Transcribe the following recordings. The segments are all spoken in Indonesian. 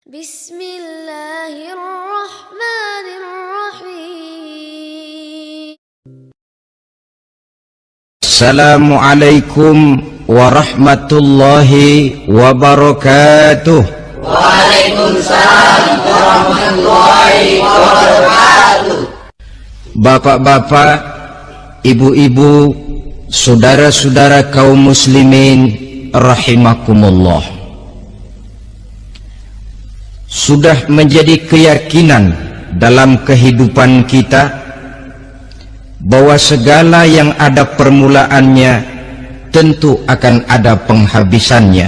Bismillahirrahmanirrahim. Assalamualaikum warahmatullahi wabarakatuh. Waalaikumsalam warahmatullahi wabarakatuh. Bapak-bapak, ibu-ibu, saudara-saudara kaum muslimin rahimakumullah. Sudah menjadi keyakinan dalam kehidupan kita bahwa segala yang ada permulaannya tentu akan ada penghabisannya.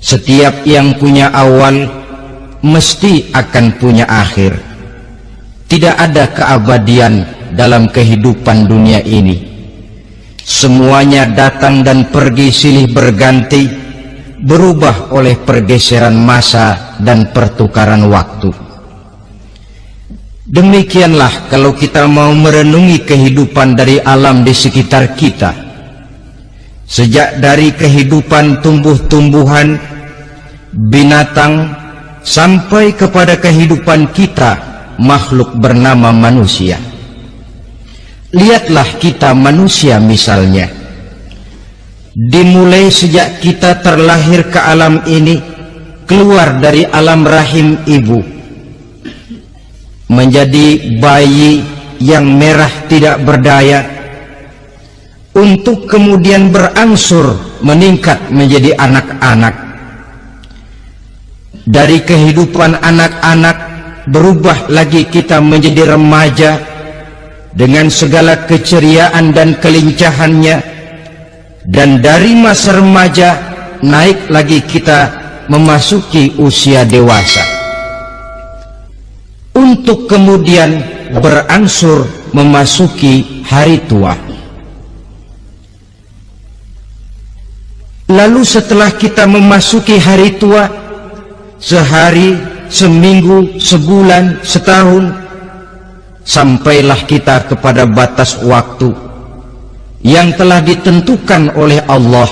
Setiap yang punya awal mesti akan punya akhir. Tidak ada keabadian dalam kehidupan dunia ini. Semuanya datang dan pergi silih berganti, berubah oleh pergeseran masa dan pertukaran waktu. Demikianlah kalau kita mau merenungi kehidupan dari alam di sekitar kita. Sejak dari kehidupan tumbuh-tumbuhan, binatang, sampai kepada kehidupan kita, makhluk bernama manusia. Lihatlah kita manusia misalnya. Dimulai sejak kita terlahir ke alam ini, keluar dari alam rahim ibu, menjadi bayi yang merah tidak berdaya, untuk kemudian berangsur meningkat menjadi anak-anak. Dari kehidupan anak-anak berubah lagi kita menjadi remaja dengan segala keceriaan dan kelincahannya, dan dari masa remaja naik lagi kita memasuki usia dewasa, untuk kemudian berangsur memasuki hari tua. Lalu setelah kita memasuki hari tua, sehari, seminggu, sebulan, setahun, sampailah kita kepada batas waktu yang telah ditentukan oleh Allah,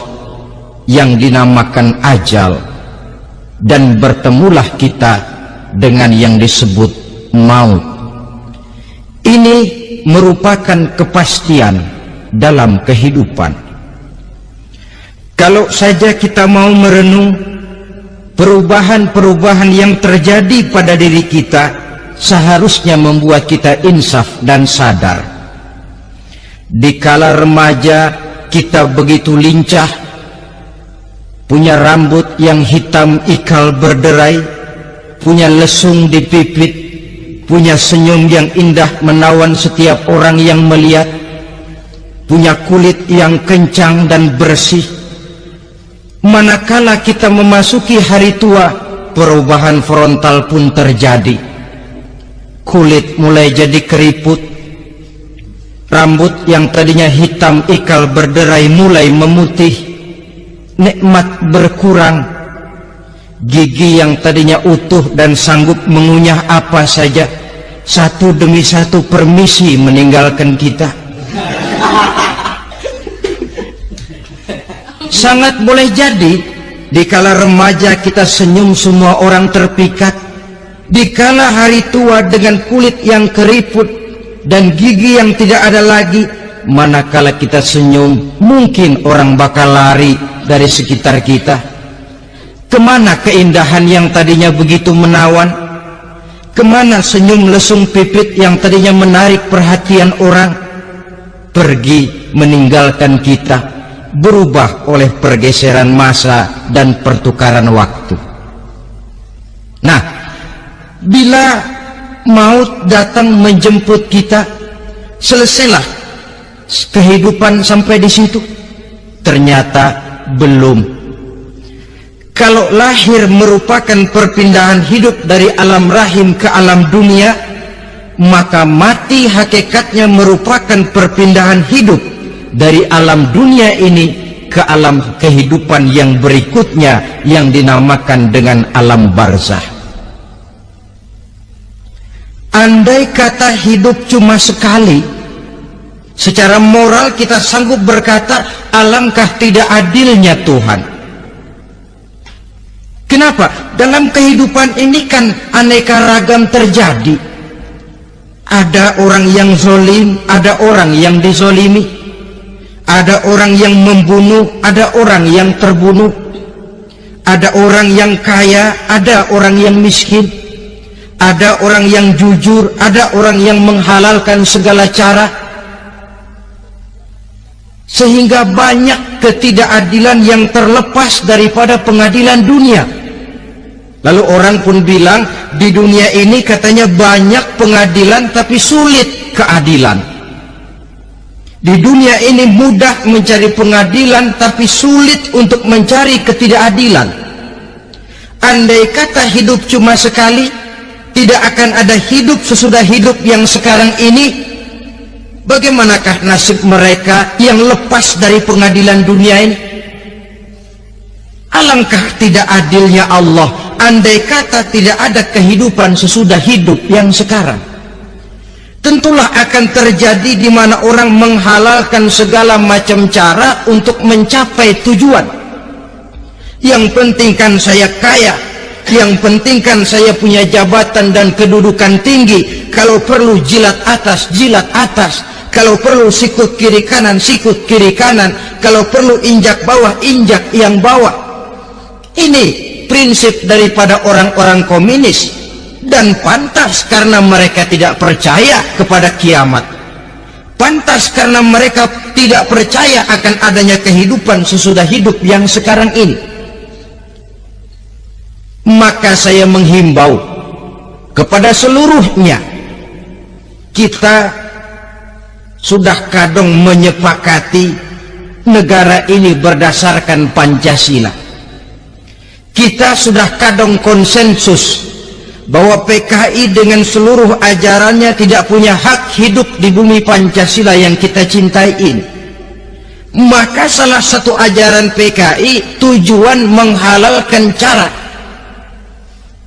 yang dinamakan ajal, dan bertemulah kita dengan yang disebut maut. Ini merupakan kepastian dalam kehidupan. Kalau saja kita mau merenung perubahan-perubahan yang terjadi pada diri kita, seharusnya membuat kita insaf dan sadar. Dikala remaja kita begitu lincah, punya rambut yang hitam ikal berderai, punya lesung di pipit, punya senyum yang indah menawan setiap orang yang melihat, punya kulit yang kencang dan bersih. Manakala kita memasuki hari tua, perubahan frontal pun terjadi. Kulit mulai jadi keriput, rambut yang tadinya hitam ikal berderai mulai memutih, nikmat berkurang, gigi yang tadinya utuh dan sanggup mengunyah apa saja, satu demi satu permisi meninggalkan kita. Sangat boleh jadi dikala remaja kita senyum semua orang terpikat, dikala hari tua dengan kulit yang keriput dan gigi yang tidak ada lagi, manakala kita senyum mungkin orang bakal lari dari sekitar kita. Kemana keindahan yang tadinya begitu menawan? Kemana senyum lesung pipit yang tadinya menarik perhatian orang? Pergi meninggalkan kita, berubah oleh pergeseran masa dan pertukaran waktu. Nah, bila maut datang menjemput kita, selesailah kehidupan sampai di situ? Ternyata belum. Kalau lahir merupakan perpindahan hidup dari alam rahim ke alam dunia, maka mati hakikatnya merupakan perpindahan hidup dari alam dunia ini ke alam kehidupan yang berikutnya, yang dinamakan dengan alam barzah. Andai kata hidup cuma sekali, secara moral kita sanggup berkata, alangkah tidak adilnya Tuhan. Kenapa? Dalam kehidupan ini kan aneka ragam terjadi. Ada orang yang zolim, ada orang yang dizolimi, ada orang yang membunuh, ada orang yang terbunuh, ada orang yang kaya, ada orang yang miskin, ada orang yang jujur, ada orang yang menghalalkan segala cara, sehingga banyak ketidakadilan yang terlepas daripada pengadilan dunia. Lalu orang pun bilang, di dunia ini katanya banyak pengadilan tapi sulit keadilan. Di dunia ini mudah mencari pengadilan tapi sulit untuk mencari ketidakadilan. Andai kata hidup cuma sekali, tidak akan ada hidup sesudah hidup yang sekarang ini. Bagaimanakah nasib mereka yang lepas dari pengadilan dunia ini? Alangkah tidak adilnya Allah, andai kata tidak ada kehidupan sesudah hidup yang sekarang. Tentulah akan terjadi di mana orang menghalalkan segala macam cara untuk mencapai tujuan. Yang penting kan saya kaya, yang penting kan saya punya jabatan dan kedudukan tinggi. Kalau perlu jilat atas, jilat atas. Kalau perlu sikut kiri kanan, sikut kiri kanan. Kalau perlu injak bawah, injak yang bawah. Ini prinsip daripada orang-orang komunis, dan pantas karena mereka tidak percaya kepada kiamat. Pantas karena mereka tidak percaya akan adanya kehidupan sesudah hidup yang sekarang ini. Maka saya menghimbau kepada seluruhnya, kita sudah kadung menyepakati negara ini berdasarkan Pancasila. Kita sudah kadung konsensus bahwa PKI dengan seluruh ajarannya tidak punya hak hidup di bumi Pancasila yang kita cintai ini. Maka salah satu ajaran PKI tujuan menghalalkan cara.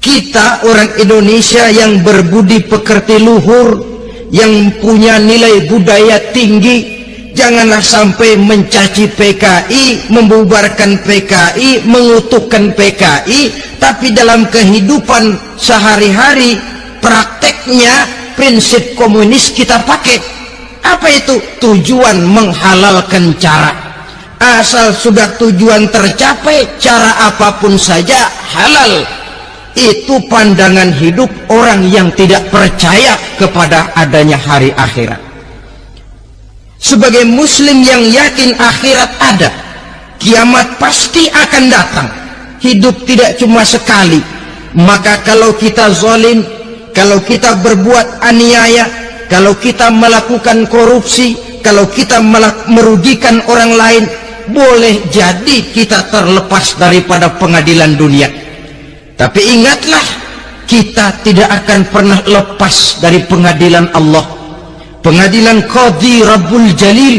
Kita orang Indonesia yang berbudi pekerti luhur, yang punya nilai budaya tinggi, janganlah sampai mencaci PKI, membubarkan PKI, mengutukkan PKI, tapi dalam kehidupan sehari-hari prakteknya prinsip komunis kita pakai. Apa itu? Tujuan menghalalkan cara. Asal sudah tujuan tercapai, cara apapun saja halal. Itu pandangan hidup orang yang tidak percaya kepada adanya hari akhirat. Sebagai muslim yang yakin akhirat ada, kiamat pasti akan datang. Hidup tidak cuma sekali. Maka kalau kita zalim, kalau kita berbuat aniaya, kalau kita melakukan korupsi, kalau kita merugikan orang lain, boleh jadi kita terlepas daripada pengadilan dunia. Tapi ingatlah, kita tidak akan pernah lepas dari pengadilan Allah, pengadilan Qadhi Rabbul Jalil,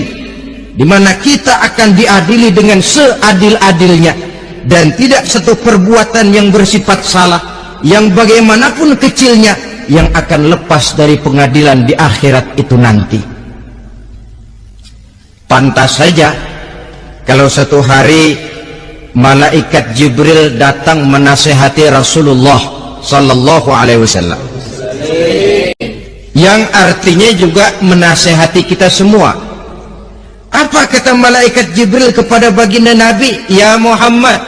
di mana kita akan diadili dengan seadil-adilnya, dan tidak satu perbuatan yang bersifat salah, yang bagaimanapun kecilnya, yang akan lepas dari pengadilan di akhirat itu nanti. Pantas saja kalau satu hari malaikat Jibril datang menasihati Rasulullah sallallahu alaihi wasallam, yang artinya juga menasihati kita semua. Apa kata malaikat Jibril kepada baginda Nabi? Ya Muhammad,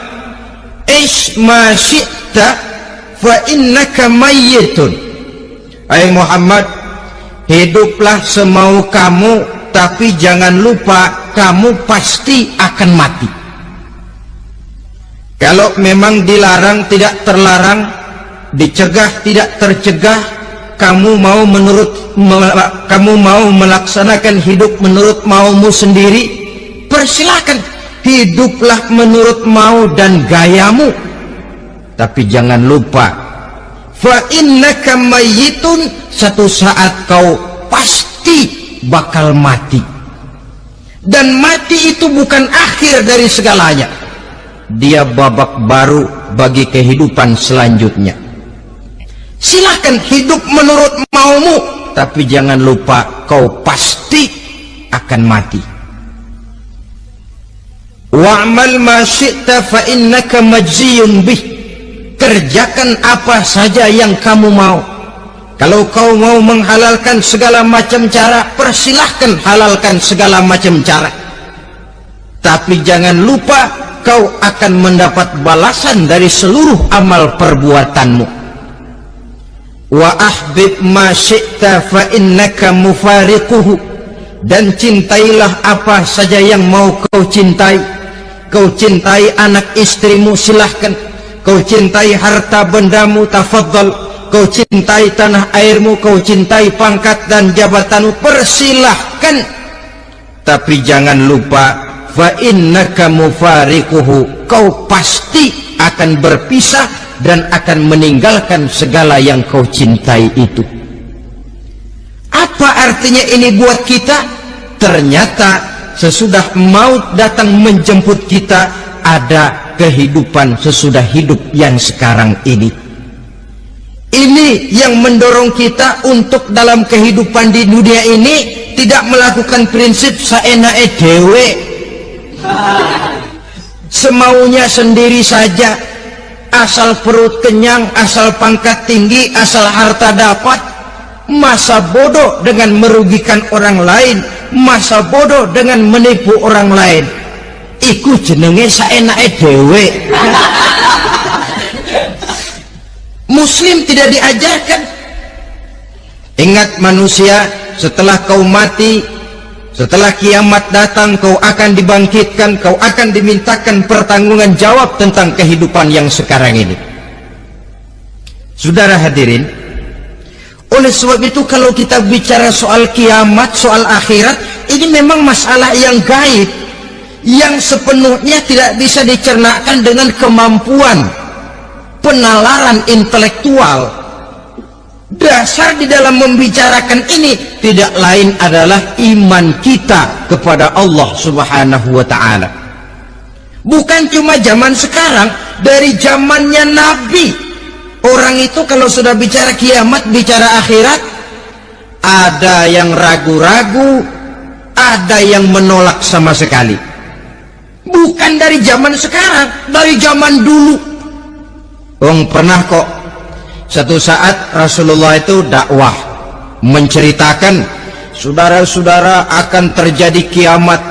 ish ma syi'ta fa innaka mayyitun. Hai Muhammad, hiduplah semau kamu, tapi jangan lupa kamu pasti akan mati. Kalau memang dilarang tidak terlarang, dicegah tidak tercegah, kamu mau melaksanakan hidup menurut maumu sendiri, persilakan, hiduplah menurut mau dan gayamu. Tapi jangan lupa, fa innaka mayyitun, satu saat kau pasti bakal mati. Dan mati itu bukan akhir dari segalanya, dia babak baru bagi kehidupan selanjutnya. Silahkan hidup menurut maumu, tapi jangan lupa kau pasti akan mati. Wa'mal ma syi'ta fa innaka majziyun bih. kerjakan apa saja yang kamu mau. Kalau kau mau menghalalkan segala macam cara, persilahkan halalkan segala macam cara. Tapi jangan lupa kau akan mendapat balasan dari seluruh amal perbuatanmu. Wa ahbib ma syi'ta fa innaka mufariquhu. Dan cintailah apa saja yang mau kau cintai. Kau cintai anak istrimu, silahkan. Kau cintai harta bendamu, tafadhal. Kau cintai tanah airmu, kau cintai pangkat dan jabatanmu, persilahkan. Tapi jangan lupa, fa innaka mufariquhu, kau pasti akan berpisah dan akan meninggalkan segala yang kau cintai itu. Apa artinya ini buat kita? Ternyata sesudah maut datang menjemput kita, ada kehidupan sesudah hidup yang sekarang ini. Ini yang mendorong kita untuk dalam kehidupan di dunia ini tidak melakukan prinsip saenake dewe, semaunya sendiri saja, asal perut kenyang, asal pangkat tinggi, asal harta dapat. Masa bodoh dengan merugikan orang lain, masa bodoh dengan menipu orang lain. Iku jenenge saenake dewe. Muslim tidak diajarkan. Ingat manusia, setelah kau mati, setelah kiamat datang, kau akan dibangkitkan, kau akan dimintakan pertanggungan jawab tentang kehidupan yang sekarang ini. Saudara hadirin, oleh sebab itu kalau kita bicara soal kiamat, soal akhirat, ini memang masalah yang gaib, yang sepenuhnya tidak bisa dicernakan dengan kemampuan penalaran intelektual. Dasar di dalam membicarakan ini tidak lain adalah iman kita kepada Allah Subhanahu wa ta'ala. Bukan cuma zaman sekarang, dari zamannya Nabi, orang itu kalau sudah bicara kiamat, bicara akhirat, ada yang ragu-ragu, ada yang menolak sama sekali. Bukan dari zaman sekarang, dari zaman dulu. Pernah kok satu saat Rasulullah itu dakwah menceritakan, saudara-saudara, akan terjadi kiamat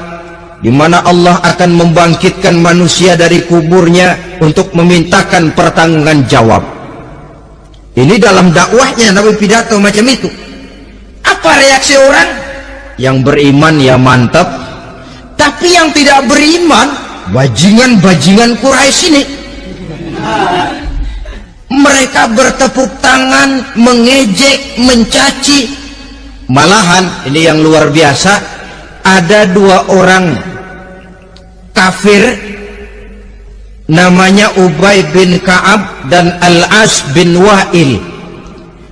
di mana Allah akan membangkitkan manusia dari kuburnya untuk memintakan pertanggungan jawab. Ini dalam dakwahnya Nabi pidato macam itu. Apa reaksi orang? Yang beriman ya mantap, tapi yang tidak beriman, bajingan-bajingan Quraisy ini, mereka bertepuk tangan, mengejek, mencaci. Malahan ini yang luar biasa, ada dua orang kafir namanya Ubay bin Ka'ab dan Al-As bin Wa'il.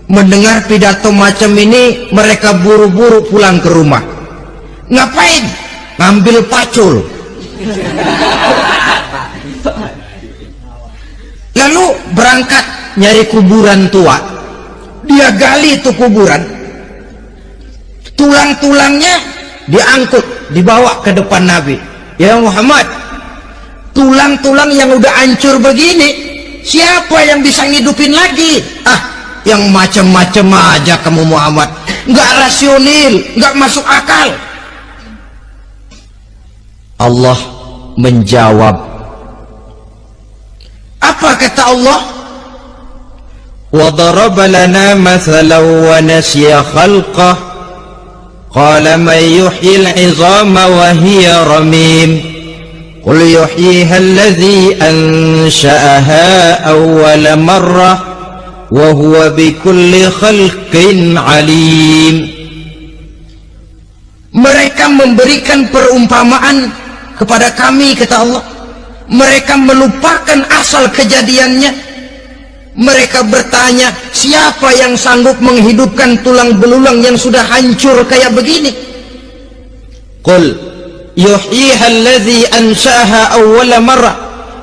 Mendengar pidato macam ini, mereka buru-buru pulang ke rumah. Ngapain? Ngambil pacul. Lalu berangkat nyari kuburan tua. Dia gali itu kuburan, tulang-tulangnya diangkut, dibawa ke depan Nabi. Ya Muhammad, tulang-tulang yang udah hancur begini, siapa yang bisa ngidupin lagi? Yang macam-macam aja kamu Muhammad, nggak rasional, nggak masuk akal. Allah menjawab. Apa kata Allah? وَضَرَبَ لَنَا مَثَلًا وَنَسِيَ خَلْقَهُ قَالَ مَنْ يُحْيِي الْعِظَامَ وَهِيَ رَمِيمٌ قُلْ يُحْيِيهَا الَّذِي أَنْشَأَهَا أَوَّلَ مَرَّةٍ وَهُوَ بِكُلِّ خَلْقٍ عَلِيمٌ. Mereka memberikan perumpamaan kepada kami, kata Allah. Mereka melupakan asal kejadiannya. Mereka bertanya, siapa yang sanggup menghidupkan tulang belulang yang sudah hancur kayak begini? Qul yuhyiha allazi ansha'aha awwala marrah.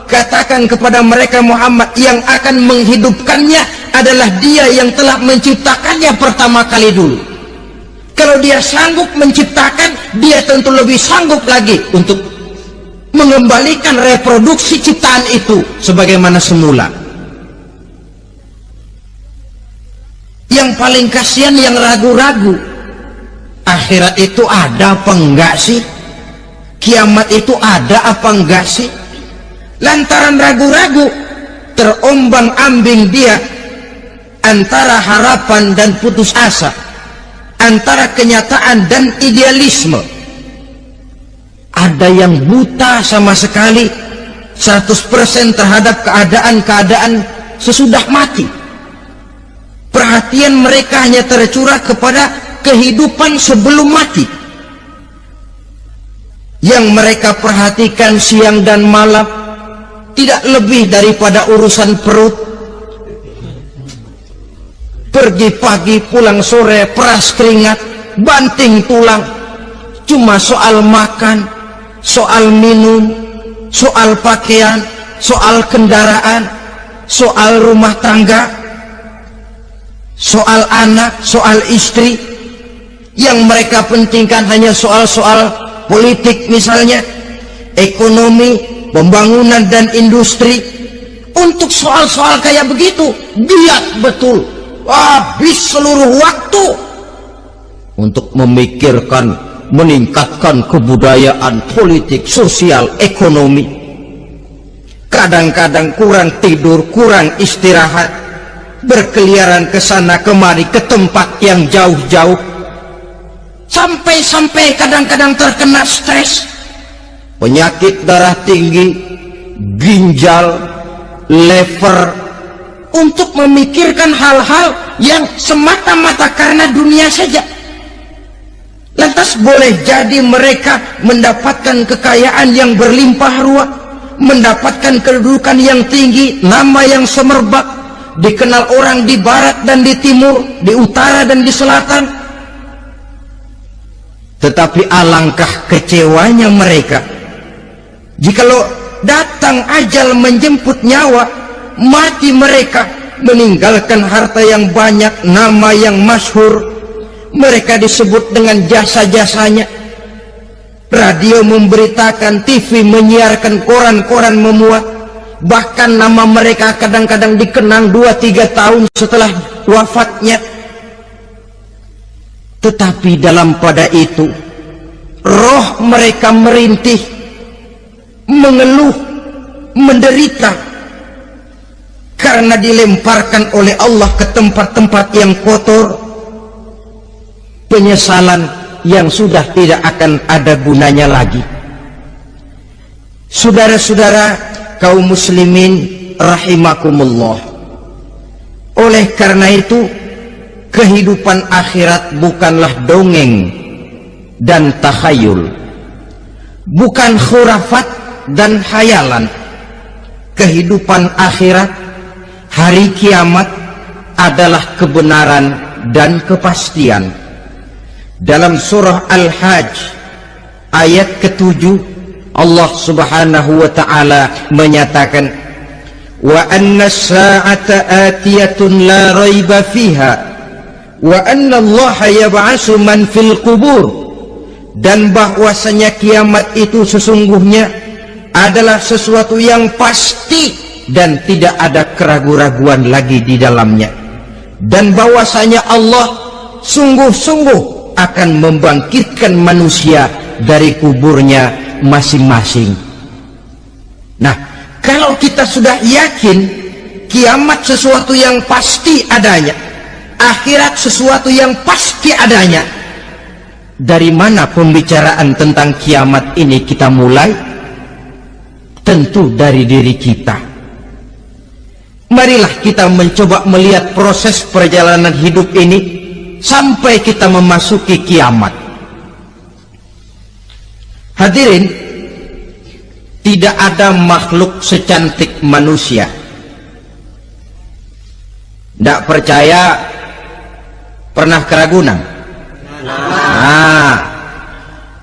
Katakan kepada mereka Muhammad, yang akan menghidupkannya adalah Dia yang telah menciptakannya pertama kali dulu. Kalau Dia sanggup menciptakan, Dia tentu lebih sanggup lagi untuk mengembalikan reproduksi ciptaan itu sebagaimana semula. Yang paling kasihan yang ragu-ragu. Akhirat itu ada apa enggak sih? Kiamat itu ada apa enggak sih? Lantaran ragu-ragu, terombang-ambing dia antara harapan dan putus asa, antara kenyataan dan idealisme. Ada yang buta sama sekali 100% terhadap keadaan-keadaan sesudah mati. Perhatian mereka hanya tercurah kepada kehidupan sebelum mati. Yang mereka perhatikan siang dan malam tidak lebih daripada urusan perut. Pergi pagi pulang sore, peras keringat, banting tulang. Cuma soal makan, soal minum, soal pakaian, soal kendaraan, soal rumah tangga, soal anak, soal istri. Yang mereka pentingkan hanya soal-soal politik misalnya, ekonomi, pembangunan dan industri. Untuk soal-soal kayak begitu giat betul, habis seluruh waktu untuk memikirkan meningkatkan kebudayaan, politik, sosial, ekonomi. Kadang-kadang kurang tidur, kurang istirahat, berkeliaran ke sana kemari ke tempat yang jauh-jauh, sampai kadang-kadang terkena stres, penyakit darah tinggi, ginjal, lever, untuk memikirkan hal-hal yang semata-mata karena dunia saja. Lantas boleh jadi mereka mendapatkan kekayaan yang berlimpah ruah, mendapatkan kedudukan yang tinggi, nama yang semerbak, dikenal orang di barat dan di timur, di utara dan di selatan. Tetapi alangkah kecewanya mereka jikalau datang ajal menjemput nyawa, mati mereka meninggalkan harta yang banyak, nama yang masyhur. Mereka disebut dengan jasa-jasanya. Radio memberitakan, TV menyiarkan, koran-koran memuat. Bahkan nama mereka kadang-kadang dikenang 2-3 tahun setelah wafatnya. Tetapi dalam pada itu roh mereka merintih, mengeluh, menderita, karena dilemparkan oleh Allah ke tempat-tempat yang kotor. Penyesalan yang sudah tidak akan ada gunanya lagi. Saudara-saudara kaum muslimin rahimakumullah, oleh karena itu kehidupan akhirat bukanlah dongeng dan takhayul, bukan khurafat dan khayalan. Kehidupan akhirat, hari kiamat adalah kebenaran dan kepastian. Dalam surah Al-Hajj ayat ke-7, Allah subhanahu wa ta'ala menyatakan, wa anna as-sa'ata atiyatun la raiba fiha wa anna allaha yab'asu man fil qubur. Dan bahwasanya kiamat itu sesungguhnya adalah sesuatu yang pasti dan tidak ada keraguan-raguan lagi di dalamnya. Dan bahwasanya Allah sungguh-sungguh akan membangkitkan manusia dari kuburnya masing-masing. Nah, kalau kita sudah yakin kiamat sesuatu yang pasti adanya, akhirat sesuatu yang pasti adanya, dari mana pembicaraan tentang kiamat ini kita mulai? Tentu dari diri kita. Marilah kita mencoba melihat proses perjalanan hidup ini sampai kita memasuki kiamat. Hadirin, tidak ada makhluk secantik manusia. Tidak percaya, pernah ke Ragunan? Nah,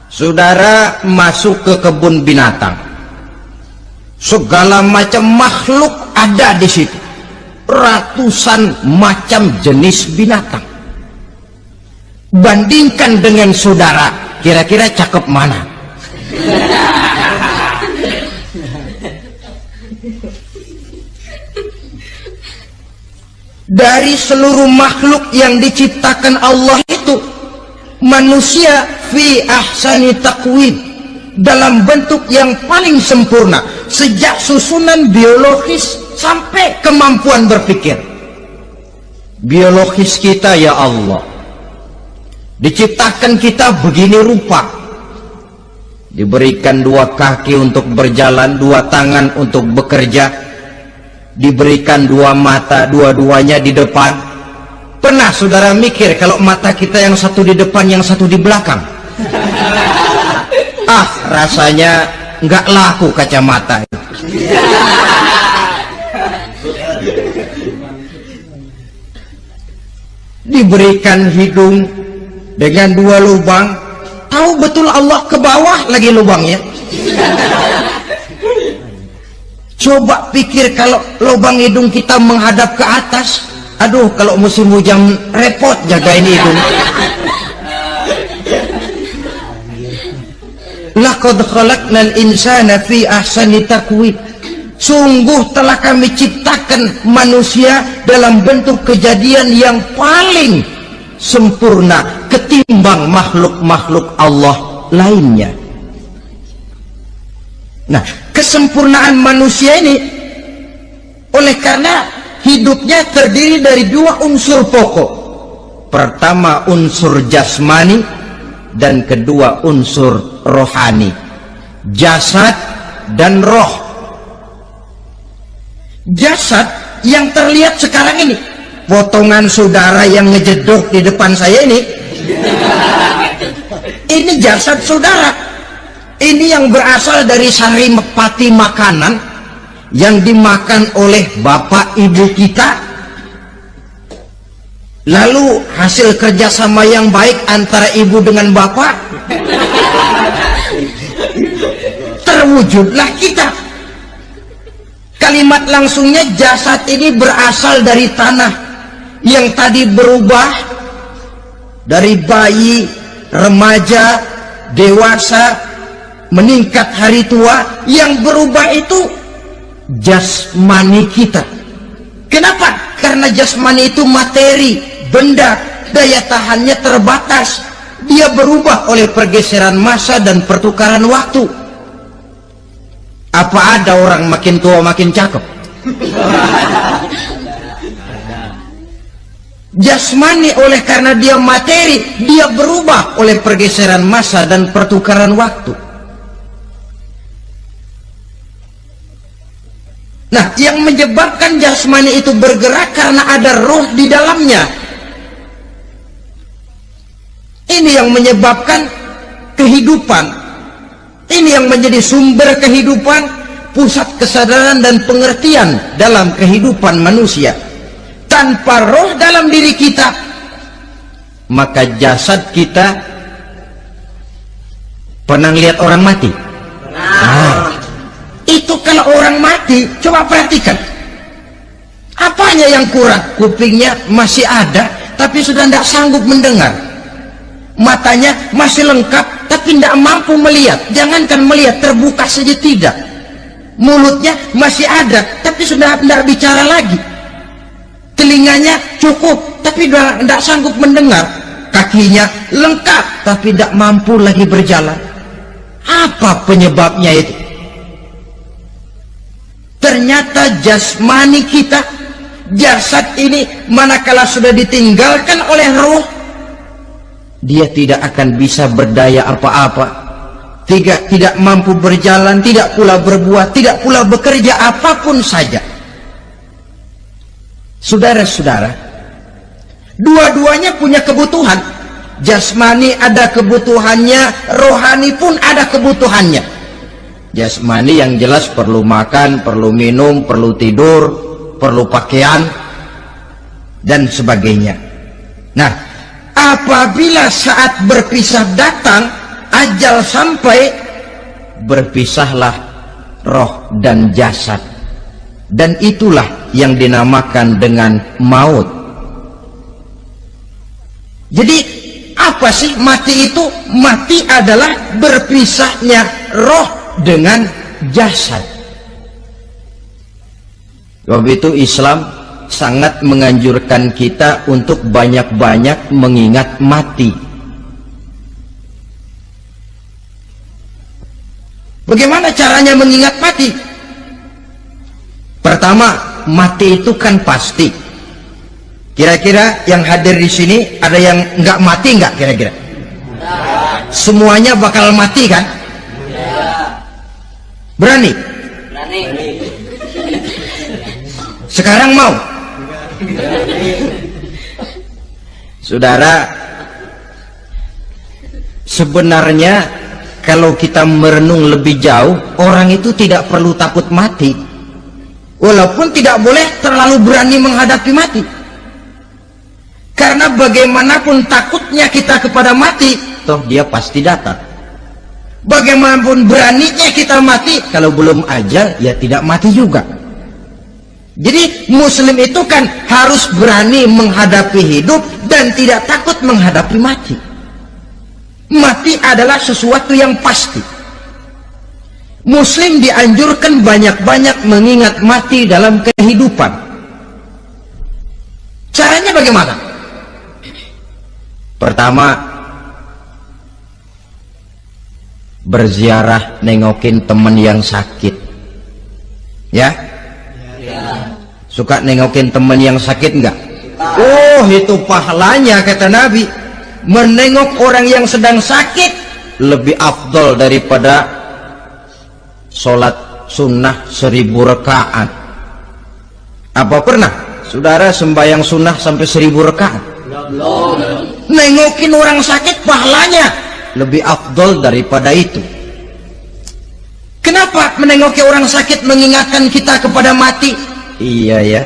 saudara masuk ke kebun binatang, segala macam makhluk ada di situ, ratusan macam jenis binatang. Bandingkan dengan saudara, kira-kira cakep mana? Dari seluruh makhluk yang diciptakan Allah itu, manusia fi ahsani taqwim, dalam bentuk yang paling sempurna, sejak susunan biologis sampai kemampuan berpikir. Biologis kita ya Allah, diciptakan kita begini rupa, diberikan 2 kaki untuk berjalan, 2 tangan untuk bekerja, diberikan 2 mata, dua-duanya di depan. Pernah saudara mikir kalau mata kita yang satu di depan, yang satu di belakang? Rasanya nggak laku kacamata. Diberikan hidung dengan 2 lubang, tahu betul Allah ke bawah lagi lubangnya. Coba pikir kalau lubang hidung kita menghadap ke atas, aduh kalau musim hujan repot jagain hidung. Laqad khalaqnal insana fi ahsani taqwim, sungguh telah kami ciptakan manusia dalam bentuk kejadian yang paling sempurna ketimbang makhluk-makhluk Allah lainnya. Nah, kesempurnaan manusia ini oleh karena hidupnya terdiri dari 2 unsur pokok. Pertama unsur jasmani dan kedua unsur rohani, jasad dan roh. Jasad yang terlihat sekarang ini, potongan saudara yang ngejedok di depan saya ini jasad saudara. Ini yang berasal dari sari pati makanan yang dimakan oleh bapak ibu kita, lalu hasil kerjasama yang baik antara ibu dengan bapak, terwujudlah kita. Kalimat langsungnya, jasad ini berasal dari tanah yang tadi berubah dari bayi, remaja, dewasa, meningkat hari tua. Yang berubah itu jasmani kita. Kenapa? Karena jasmani itu materi, benda, daya tahannya terbatas. Dia berubah oleh pergeseran massa dan pertukaran waktu. Apa ada orang makin tua makin cakep? Jasmani oleh karena dia materi, dia berubah oleh pergeseran massa dan pertukaran waktu. Nah, yang menyebabkan jasmani itu bergerak karena ada roh di dalamnya. Ini yang menyebabkan kehidupan. Ini yang menjadi sumber kehidupan, pusat kesadaran dan pengertian dalam kehidupan manusia. Tanpa roh dalam diri kita, maka jasad kita, pernah lihat orang mati? Itu kalau orang mati, coba perhatikan, apanya yang kurang? Kupingnya masih ada tapi sudah tidak sanggup mendengar, matanya masih lengkap tapi tidak mampu melihat, jangankan melihat, terbuka saja tidak, mulutnya masih ada tapi sudah tidak bicara lagi, telinganya cukup tapi sudah tidak sanggup mendengar, kakinya lengkap tapi tidak mampu lagi berjalan. Apa penyebabnya itu? Ternyata jasmani kita, jasad ini, manakala sudah ditinggalkan oleh roh, dia tidak akan bisa berdaya apa-apa, tidak mampu berjalan, tidak pula berbuat, tidak pula bekerja apapun saja. Saudara-saudara, dua-duanya punya kebutuhan. Jasmani ada kebutuhannya, rohani pun ada kebutuhannya. Jasmani yang jelas perlu makan, perlu minum, perlu tidur, perlu pakaian, dan sebagainya. Nah, apabila saat berpisah datang, ajal sampai, berpisahlah roh dan jasad. Dan itulah yang dinamakan dengan maut. Jadi, apa sih mati itu? Mati adalah berpisahnya roh dengan jasad. Sebab itu Islam sangat menganjurkan kita untuk banyak-banyak mengingat mati. Bagaimana caranya mengingat mati? Pertama, mati itu kan pasti. Kira-kira yang hadir di sini ada yang nggak mati nggak kira-kira? Semuanya bakal mati kan? Berani? Berani. Sekarang mau? Saudara, sebenarnya kalau kita merenung lebih jauh, orang itu tidak perlu takut mati, walaupun tidak boleh terlalu berani menghadapi mati. Karena bagaimanapun takutnya kita kepada mati, toh dia pasti datang. Bagaimanapun beraninya kita mati, kalau belum ajal ya tidak mati juga. Jadi muslim itu kan harus berani menghadapi hidup dan tidak takut menghadapi mati. Mati adalah sesuatu yang pasti. Muslim dianjurkan banyak-banyak mengingat mati dalam kehidupan. Caranya bagaimana? Pertama, berziarah, nengokin teman yang sakit. Ya? Suka nengokin teman yang sakit enggak? Oh, itu pahalanya kata Nabi. Menengok orang yang sedang sakit lebih afdol daripada sholat sunnah 1000 rakaat. Apa pernah saudara sembahyang sunnah sampai 1000 rakaat? Nengokin orang sakit pahalanya lebih afdol daripada itu. Kenapa menengoki orang sakit mengingatkan kita kepada mati? Iya ya,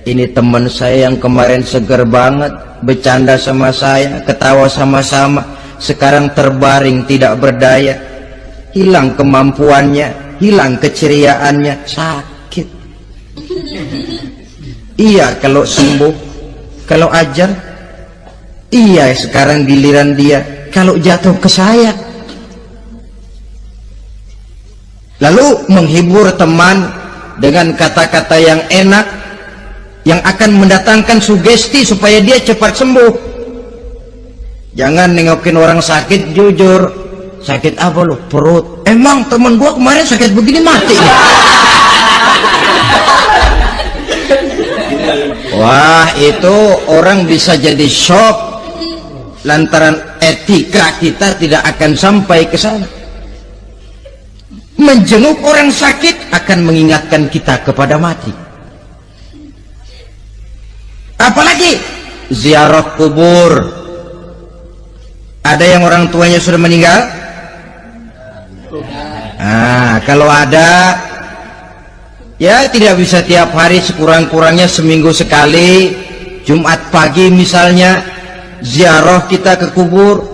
ini teman saya yang kemarin seger banget, bercanda sama saya, ketawa sama-sama, sekarang terbaring tidak berdaya, hilang kemampuannya, hilang keceriaannya, sakit. Iya kalau sembuh, kalau ajal, iya sekarang giliran dia, kalau jatuh ke saya. Lalu menghibur teman dengan kata-kata yang enak, yang akan mendatangkan sugesti supaya dia cepat sembuh. Jangan nengokin orang sakit jujur, sakit apa lu? Perut. Emang temen gua kemarin sakit begini mati. Wah, itu orang bisa jadi shock lantaran etika kita tidak akan sampai ke sana. Menjenguk orang sakit akan mengingatkan kita kepada mati. Apalagi ziarah kubur. Ada yang orang tuanya sudah meninggal? Kalau ada, ya tidak bisa tiap hari, sekurang-kurangnya seminggu sekali, Jumat pagi misalnya, ziarah kita ke kubur.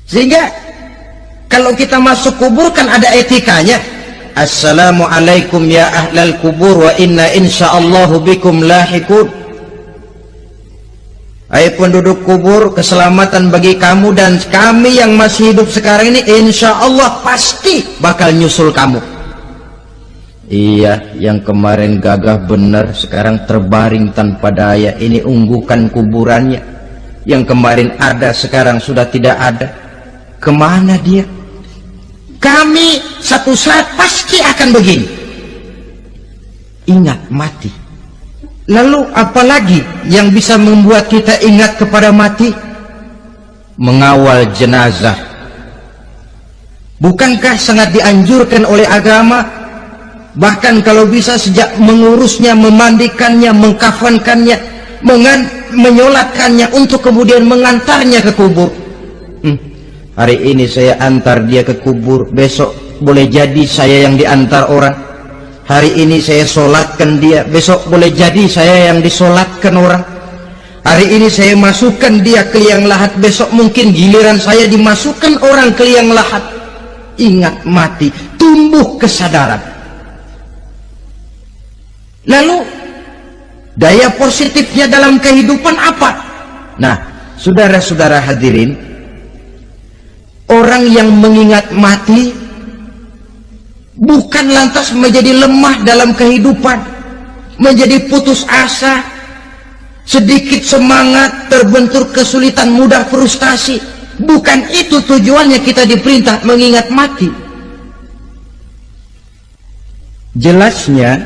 Sehingga kalau kita masuk kubur kan ada etikanya. Assalamualaikum ya ahlal kubur wa inna insyaallahu bikum lahikun. Hai penduduk kubur, keselamatan bagi kamu dan kami yang masih hidup sekarang ini insyaallah pasti bakal nyusul kamu. Iya, yang kemarin gagah benar sekarang terbaring tanpa daya. Ini unggukan kuburannya. Yang kemarin ada sekarang sudah tidak ada. Kemana dia? Kami satu saat pasti akan begini. Ingat mati. Lalu apalagi yang bisa membuat kita ingat kepada mati? Mengawal jenazah. Bukankah sangat dianjurkan oleh agama? Bahkan kalau bisa sejak mengurusnya, memandikannya, mengkafankannya, menyolatkannya untuk kemudian mengantarnya ke kubur. Hari ini saya antar dia ke kubur, besok boleh jadi saya yang diantar orang. Hari ini saya solatkan dia, besok boleh jadi saya yang disolatkan orang. Hari ini saya masukkan dia ke liang lahat, besok mungkin giliran saya dimasukkan orang ke liang lahat. Ingat mati, tumbuh kesadaran. Lalu daya positifnya dalam kehidupan apa? Nah, saudara-saudara hadirin, orang yang mengingat mati bukan lantas menjadi lemah dalam kehidupan, menjadi putus asa, sedikit semangat, terbentur kesulitan, mudah frustasi. Bukan itu tujuannya kita diperintah mengingat mati. Jelasnya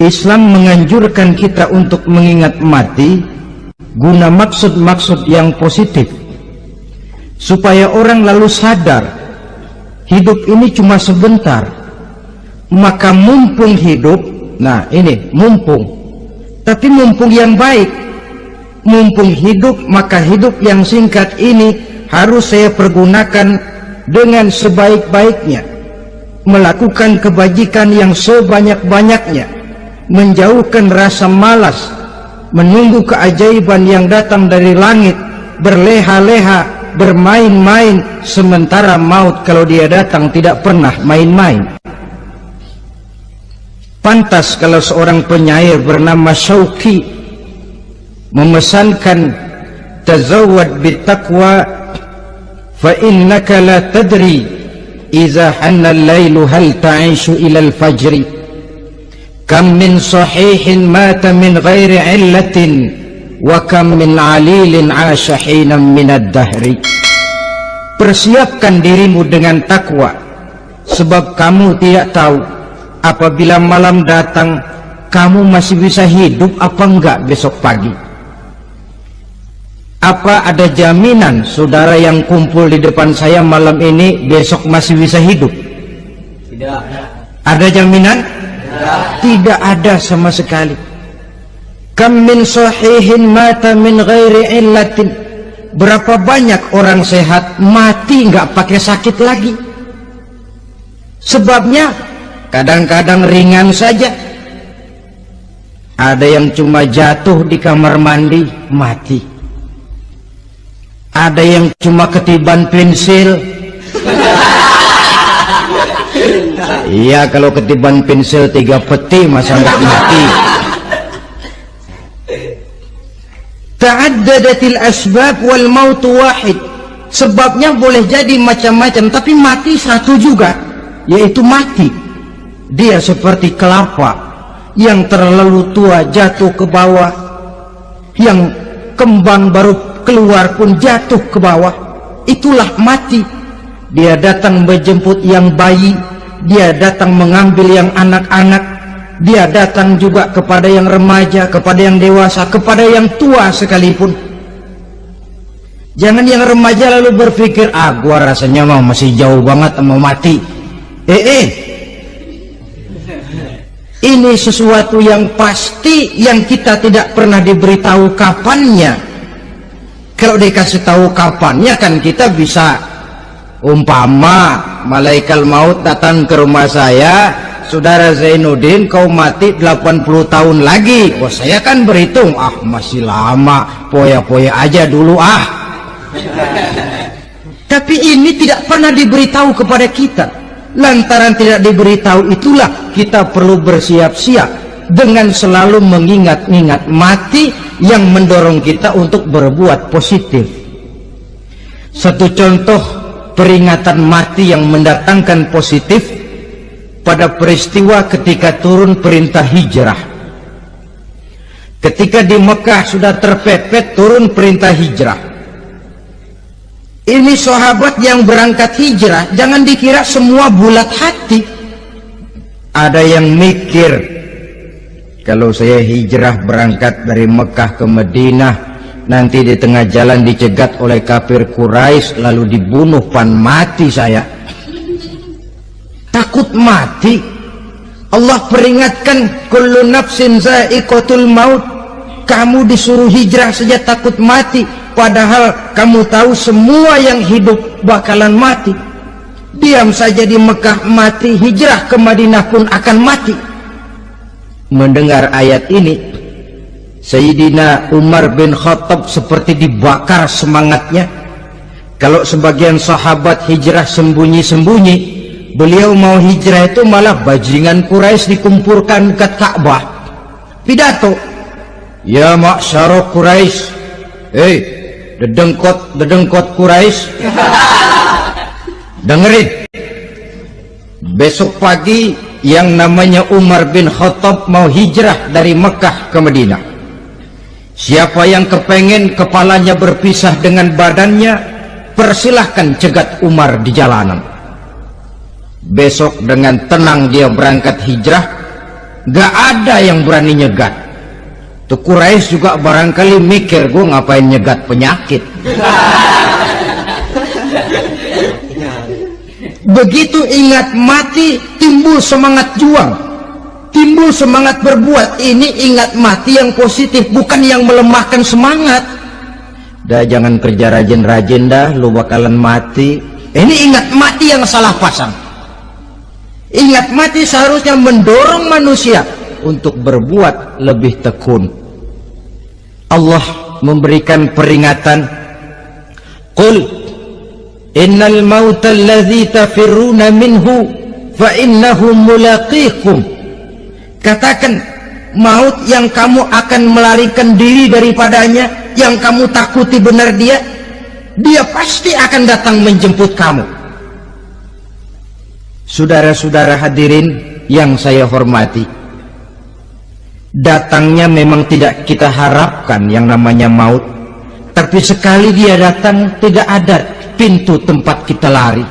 Islam menganjurkan kita untuk mengingat mati guna maksud-maksud yang positif, supaya orang lalu sadar hidup ini cuma sebentar. Maka mumpung hidup, nah ini mumpung, tapi mumpung yang baik. Mumpung hidup, maka hidup yang singkat ini harus saya pergunakan dengan sebaik-baiknya, melakukan kebajikan yang sebanyak-banyaknya, menjauhkan rasa malas, menunggu keajaiban yang datang dari langit, berleha-leha, bermain-main, sementara maut kalau dia datang tidak pernah main-main. Pantas kalau seorang penyair bernama Syauqi memesankan, tazawwad bittaqwa fa innaka la tadri idza hanna al-lailu hal ta'ishu ila al-fajri, kam min sahihin mata min ghairi illatin wa kam min alilin 'asha hinan min ad-dahri. Persiapkan dirimu dengan takwa, sebab kamu tidak tahu apabila malam datang kamu masih bisa hidup apa enggak besok pagi. Apa ada jaminan saudara yang kumpul di depan saya malam ini besok masih bisa hidup? Tidak. Ada jaminan? Tidak ada sama sekali. Kam min sahihin mata min ghairi illatin. Berapa banyak orang sehat mati nggak pakai sakit lagi. Sebabnya kadang-kadang ringan saja. Ada yang cuma jatuh di kamar mandi mati. Ada yang cuma ketiban pensil. Iya, kalau ketiban pensil 3 peti masa nggak mati. Ta'addadatil asbab wal maut wahid. Sebabnya boleh jadi macam-macam, tapi mati satu juga, yaitu mati. Dia seperti kelapa yang terlalu tua jatuh ke bawah, yang kembang baru keluar pun jatuh ke bawah. Itulah mati. Dia datang menjemput yang bayi, dia datang mengambil yang anak-anak, dia datang juga kepada yang remaja, kepada yang dewasa, kepada yang tua sekalipun. Jangan yang remaja lalu berpikir, gua rasanya masih jauh banget mau mati. Ini sesuatu yang pasti yang kita tidak pernah diberitahu kapannya. Kalau dikasih tahu kapannya kan kita bisa, umpama malaikat maut datang ke rumah saya, saudara Zainuddin kau mati 80 tahun lagi. Wah, saya kan berhitung, masih lama, poya-poya aja dulu Tapi ini tidak pernah diberitahu kepada kita. Lantaran tidak diberitahu itulah kita perlu bersiap-siap dengan selalu mengingat-ingat mati yang mendorong kita untuk berbuat positif. Satu contoh peringatan mati yang mendatangkan positif pada peristiwa ketika turun perintah hijrah. Ketika di Mekah sudah terpepet turun perintah hijrah. Ini sahabat yang berangkat hijrah, jangan dikira semua bulat hati. Ada yang mikir, kalau saya hijrah berangkat dari Mekah ke Madinah, nanti di tengah jalan dicegat oleh kafir Quraisy lalu dibunuh, mati saya. Takut mati. Allah peringatkan, kullu nafsin za'iqatul maut. Kamu disuruh hijrah saja takut mati, padahal kamu tahu semua yang hidup bakalan mati. Diam saja di Mekah mati, hijrah ke Madinah pun akan mati. Mendengar ayat ini, Sayyidina Umar bin Khattab seperti dibakar semangatnya. Kalau sebagian sahabat hijrah sembunyi-sembunyi, beliau mau hijrah itu malah bajingan Quraisy dikumpulkan ke Ka'bah. Pidato, ya ma'syara Quraisy, dedengkot Quraisy, dengerin. Besok pagi yang namanya Umar bin Khattab mau hijrah dari Mekah ke Madinah. Siapa yang kepengen kepalanya berpisah dengan badannya, persilahkan cegat Umar di jalanan. Besok dengan tenang dia berangkat hijrah, gak ada yang berani nyegat. Tuh Quraisy juga barangkali mikir, gue ngapain nyegat penyakit. Begitu ingat mati, timbul semangat juang, timbul semangat berbuat. Ini ingat mati yang positif, bukan yang melemahkan semangat. Dah jangan kerja rajin-rajin dah, lu bakalan mati. Ini ingat mati yang salah pasang. Ingat mati seharusnya mendorong manusia untuk berbuat lebih tekun. Allah memberikan peringatan, qul innal mauta alladhi tafirruna minhu fa innahu mulaqikum. Katakan, maut yang kamu akan melarikan diri daripadanya, yang kamu takuti benar dia pasti akan datang menjemput kamu. Saudara-saudara hadirin yang saya hormati, datangnya memang tidak kita harapkan yang namanya maut, tapi sekali dia datang tidak ada pintu tempat kita lari.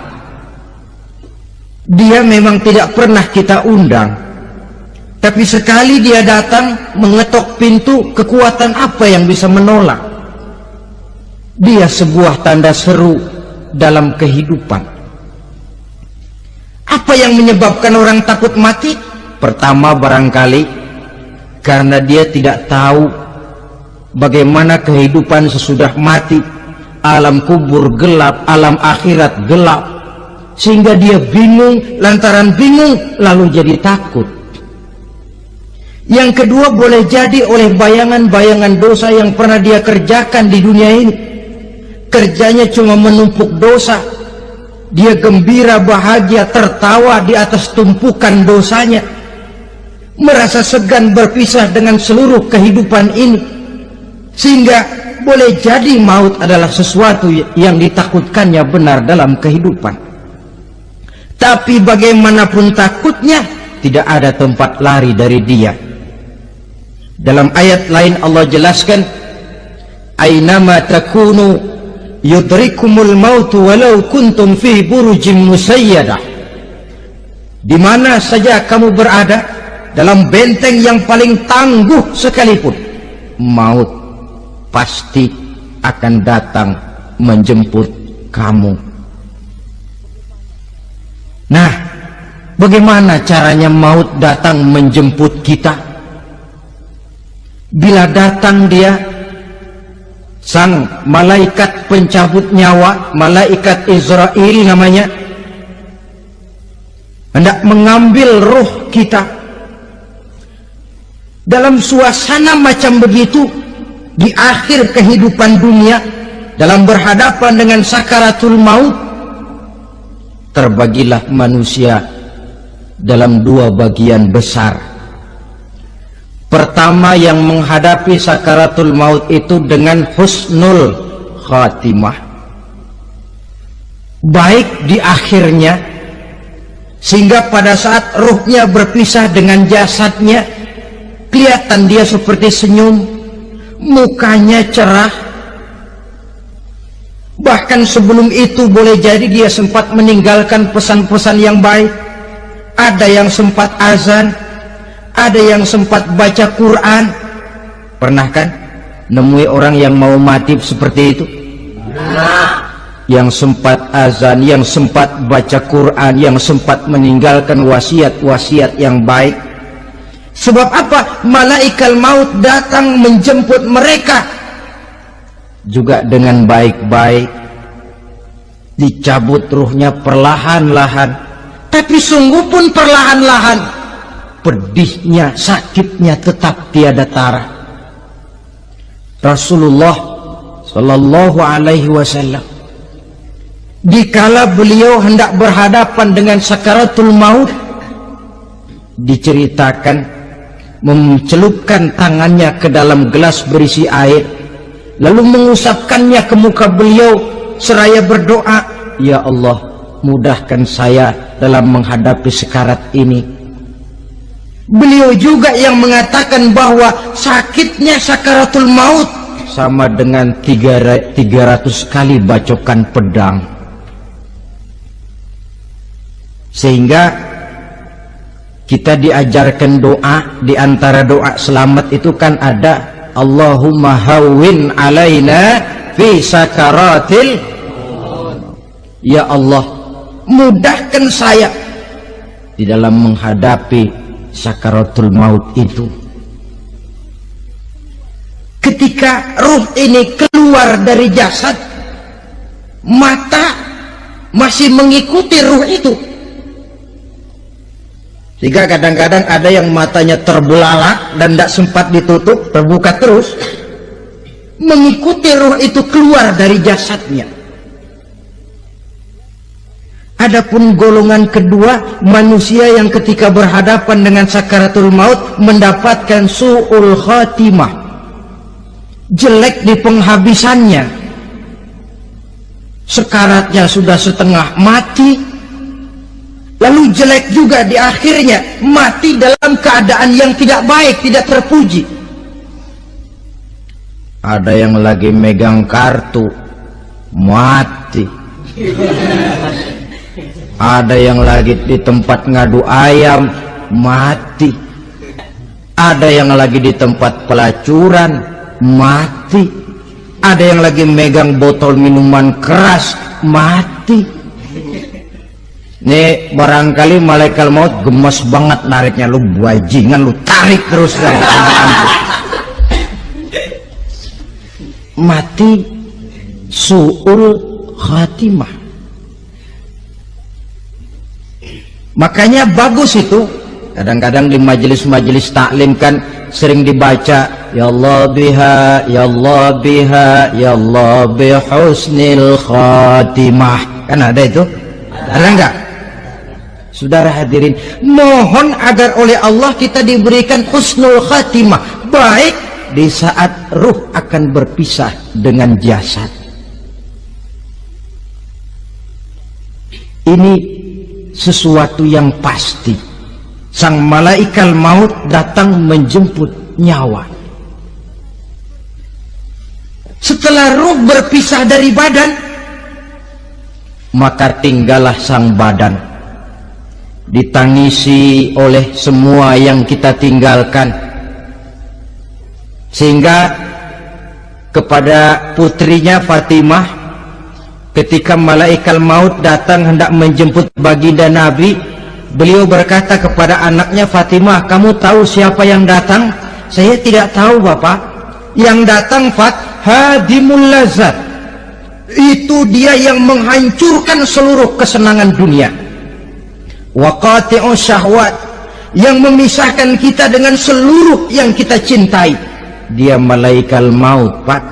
Dia memang tidak pernah kita undang, tapi sekali dia datang mengetok pintu, kekuatan apa yang bisa menolak? Dia sebuah tanda seru dalam kehidupan. Apa yang menyebabkan orang takut mati? Pertama barangkali karena dia tidak tahu bagaimana kehidupan sesudah mati. Alam kubur gelap, alam akhirat gelap, sehingga dia bingung. Lantaran bingung lalu jadi takut. Yang kedua boleh jadi oleh bayangan-bayangan dosa yang pernah dia kerjakan di dunia ini. Kerjanya cuma menumpuk dosa. Dia gembira, bahagia, tertawa di atas tumpukan dosanya, merasa segan berpisah dengan seluruh kehidupan ini, sehingga boleh jadi maut adalah sesuatu yang ditakutkannya benar dalam kehidupan. Tapi bagaimanapun takutnya, tidak ada tempat lari dari dia. Dalam ayat lain Allah jelaskan, aynama takunu yudrikumul mautu walau kuntum fi burujim musayyadah. Di mana saja kamu berada, dalam benteng yang paling tangguh sekalipun, maut pasti akan datang menjemput kamu. Nah, bagaimana caranya maut datang menjemput kita? Bila datang dia, sang malaikat pencabut nyawa, malaikat Israel namanya, hendak mengambil ruh kita. Dalam suasana macam begitu, di akhir kehidupan dunia, dalam berhadapan dengan sakaratul maut, terbagilah manusia dalam dua bagian besar. Pertama, yang menghadapi sakaratul maut itu dengan husnul khatimah, baik di akhirnya, sehingga pada saat ruhnya berpisah dengan jasadnya, kelihatan dia seperti senyum, mukanya cerah. Bahkan sebelum itu boleh jadi dia sempat meninggalkan pesan-pesan yang baik. Ada yang sempat azan, ada yang sempat baca Quran. Pernah kan nemui orang yang mau mati seperti itu? Yang sempat azan, yang sempat baca Quran, yang sempat meninggalkan wasiat-wasiat yang baik. Sebab apa? Malaikat maut datang menjemput mereka juga dengan baik-baik. Dicabut ruhnya perlahan-lahan, tapi sungguh pun perlahan-lahan. Pedihnya, sakitnya tetap tiada tara. Rasulullah Sallallahu Alaihi Wasallam, dikala beliau hendak berhadapan dengan sakaratul maut, diceritakan mencelupkan tangannya ke dalam gelas berisi air, lalu mengusapkannya ke muka beliau seraya berdoa, ya Allah, mudahkan saya dalam menghadapi sekarat ini. Beliau juga yang mengatakan bahwa sakitnya sakaratul maut sama dengan 300 kali bacokan pedang. Sehingga kita diajarkan doa, di antara doa selamat itu kan ada Allahumma hawwin alaina fi sakaratil, ya Allah mudahkan saya di dalam menghadapi sakaratul maut itu. Ketika ruh ini keluar dari jasad, mata masih mengikuti ruh itu. Sehingga kadang-kadang ada yang matanya terbelalak dan tidak sempat ditutup, terbuka terus, mengikuti ruh itu keluar dari jasadnya. Adapun golongan kedua, manusia yang ketika berhadapan dengan sakaratul maut mendapatkan su'ul khatimah, jelek di penghabisannya, sekaratnya sudah setengah mati, lalu jelek juga di akhirnya, mati dalam keadaan yang tidak baik, tidak terpuji. Ada yang lagi megang kartu, mati. Ada yang lagi di tempat ngadu ayam, mati. Ada yang lagi di tempat pelacuran, mati. Ada yang lagi megang botol minuman keras, mati. Nih barangkali malaikat maut gemes banget nariknya, lu bajingan, lu tarik terus kan. Mati su'ul khatimah. Makanya bagus itu, kadang-kadang di majelis-majelis taklim kan sering dibaca ya Allah biha, ya Allah biha, ya Allah bihusnil khatimah. Kan ada itu? Ada enggak? Saudara hadirin, mohon agar oleh Allah kita diberikan husnul khatimah, baik di saat ruh akan berpisah dengan jasad. Ini sesuatu yang pasti. Sang malaikat maut datang menjemput nyawa. Setelah ruh berpisah dari badan, maka tinggallah sang badan, ditangisi oleh semua yang kita tinggalkan. Sehingga kepada putrinya Fatimah, ketika malaikat maut datang hendak menjemput baginda Nabi, beliau berkata kepada anaknya, Fatimah, kamu tahu siapa yang datang? Saya tidak tahu, Bapak. Yang datang hadimul lazat, itu dia yang menghancurkan seluruh kesenangan dunia. Waqati'u syahwat, yang memisahkan kita dengan seluruh yang kita cintai. Dia malaikat maut, Pak.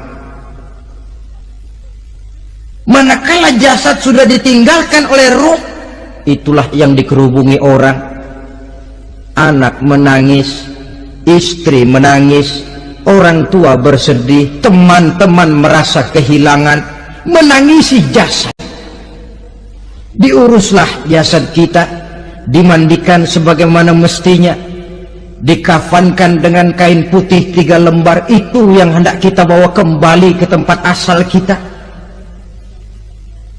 Manakala jasad sudah ditinggalkan oleh ruh, itulah yang dikerubungi orang. Anak menangis, istri menangis, orang tua bersedih, teman-teman merasa kehilangan, menangisi jasad. Diuruslah jasad kita, dimandikan sebagaimana mestinya, dikafankan dengan kain putih 3 lembar. Itu yang hendak kita bawa kembali ke tempat asal kita.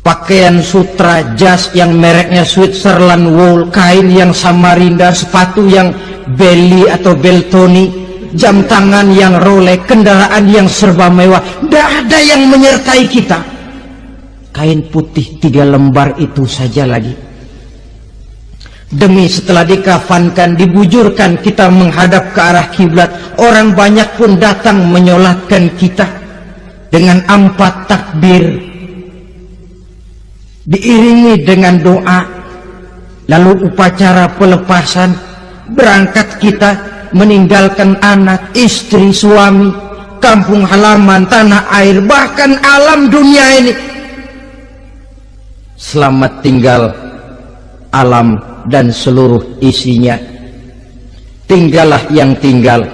Pakaian sutra, jas yang mereknya Switzerland wool, kain yang Samarinda, sepatu yang Belly atau Beltoni, jam tangan yang Rolex, kendaraan yang serba mewah, tidak ada yang menyertai kita. Kain putih 3 lembar itu saja lagi. Demi setelah dikafankan, dibujurkan, kita menghadap ke arah kiblat, orang banyak pun datang menyolatkan kita dengan 4 takbir, diiringi dengan doa, lalu upacara pelepasan, berangkat kita meninggalkan anak, istri, suami, kampung halaman, tanah air, bahkan alam dunia ini. Selamat tinggal alam dan seluruh isinya. Tinggallah yang tinggal.